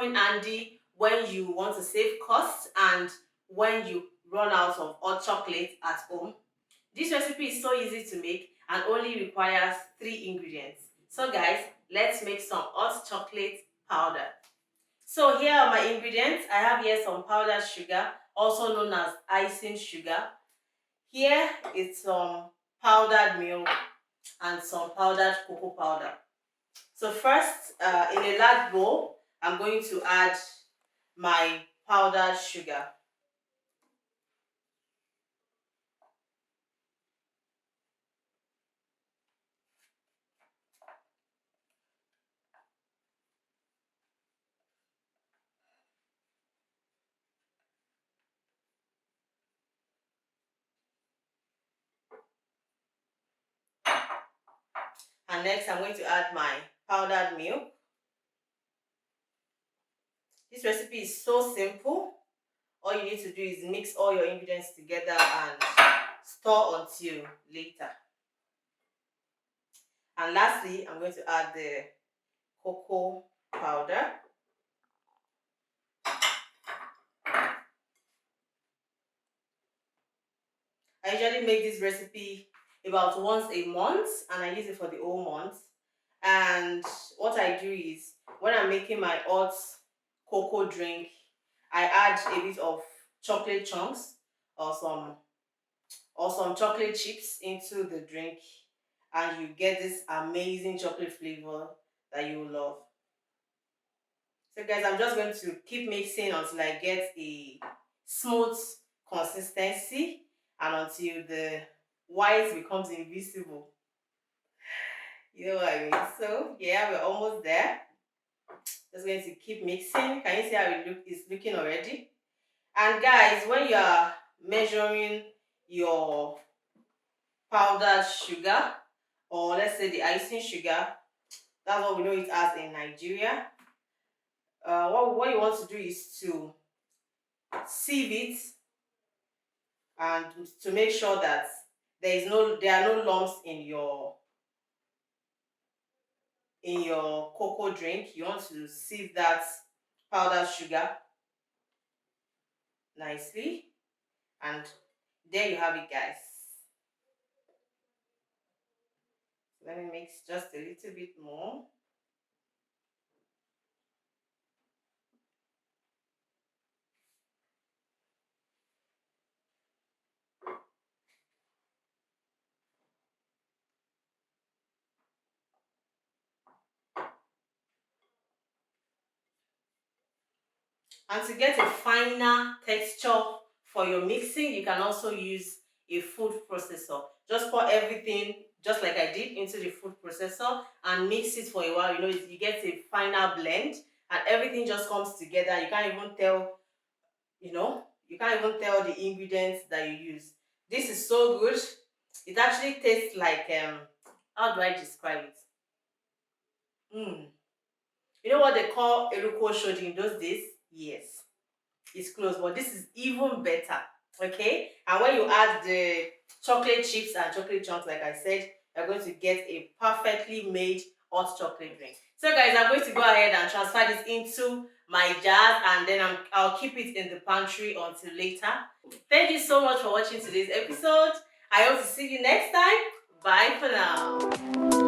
come in handy when you want to save costs and when you run out of hot chocolate at home. This recipe is so easy to make and only requires 3 ingredients. So guys, let's make some hot chocolate powder. So here are my ingredients. I have here some powdered sugar, also known as icing sugar. Here is some powdered milk and some powdered cocoa powder. So first, in a large bowl, I'm going to add my powdered sugar. And next, I'm going to add my powdered milk. This recipe is so simple. All you need to do is mix all your ingredients together and store until later. And lastly, I'm going to add the cocoa powder. I usually make this recipe about once a month and I use it for the whole month. And what I do is, when I'm making my hot cocoa drink, I add a bit of chocolate chunks or some chocolate chips into the drink, and you get this amazing chocolate flavor that you will love. So guys, I'm just going to keep mixing until I get a smooth consistency and until the white becomes invisible. You know what I mean? So yeah, we're almost there. Just going to keep mixing. Can you see how it's looking already? And guys, when you are measuring your powdered sugar, or let's say the icing sugar, that's what we know it as in Nigeria. What you want to do is to sieve it and to make sure that there are no lumps in your cocoa drink. You want to sieve that powdered sugar nicely, and there you have it, guys. Let me mix just a little bit more. And to get a finer texture for your mixing, you can also use a food processor. Just pour everything, just like I did, into the food processor and mix it for a while. You get a finer blend and everything just comes together. You can't even tell, you can't even tell the ingredients that you use. This is so good. It actually tastes like, how do I describe it? You know what they call eruko shodi in those days? Yes, it's close, but this is even better. Okay, and when you add the chocolate chips and chocolate chunks, like I said, you're going to get a perfectly made hot chocolate drink. So guys, I'm going to go ahead and transfer this into my jar, and then I'll keep it in the pantry until later. Thank you so much for watching today's episode. I hope to see you next time. Bye for now.